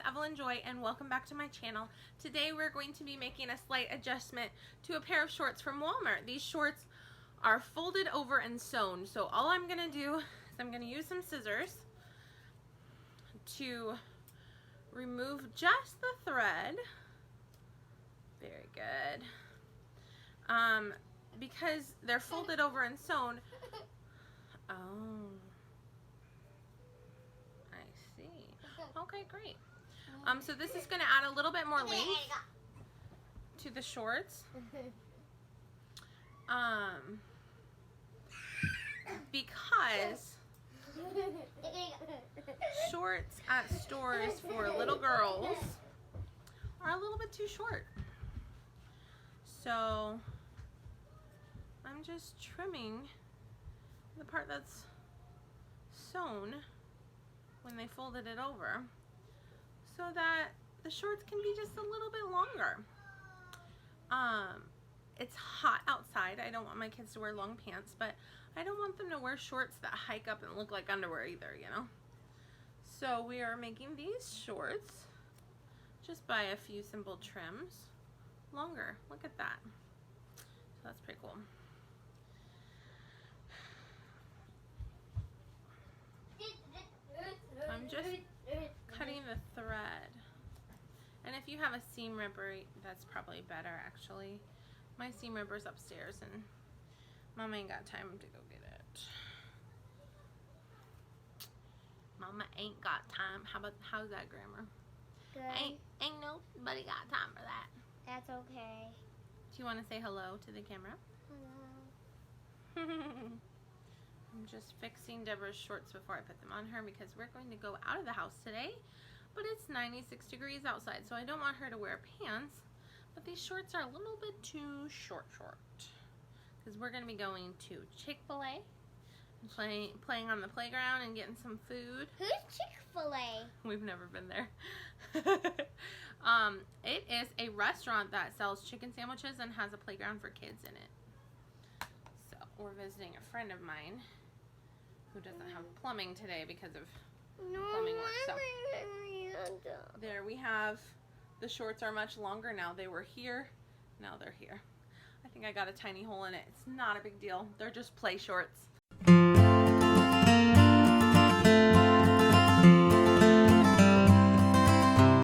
Evelyn Joy and welcome back to my channel. Today we're going to be making a slight adjustment to a pair of shorts from Walmart. These shorts are folded over and sewn. So all I'm going to do is I'm going to use some scissors to remove just the thread. Very good. Because they're folded over and sewn. Oh, I see. Okay, great. So this is going to add a little bit more length to the shorts. Because shorts at stores for little girls are a little bit too short. So I'm just trimming the part that's sewn when they folded it over so that the shorts can be just a little bit longer. It's hot outside. I don't want my kids to wear long pants, but I don't want them to wear shorts that hike up and look like underwear either, you know? So we are making these shorts just by a few simple trims longer. Look at that. So that's pretty cool. I'm just cutting the thread. And if you have a seam ripper, that's probably better actually. My seam ripper's upstairs and Mama ain't got time to go get it. Mama ain't got time. How's that grammar? Good. Ain't nobody got time for that. That's okay. Do you want to say hello to the camera? Hello. I'm just fixing Deborah's shorts before I put them on her because we're going to go out of the house today, but it's 96 degrees outside, so I don't want her to wear pants, but these shorts are a little bit too short because we're going to be going to Chick-fil-A, playing on the playground and getting some food. Who's Chick-fil-A? We've never been there. It is a restaurant that sells chicken sandwiches and has a playground for kids in it. So we're visiting a friend of mine who doesn't have plumbing today because of plumbing work. So there we have, the shorts are much longer now. They were here, now they're here. I think I got a tiny hole in it. It's not a big deal. They're just play shorts.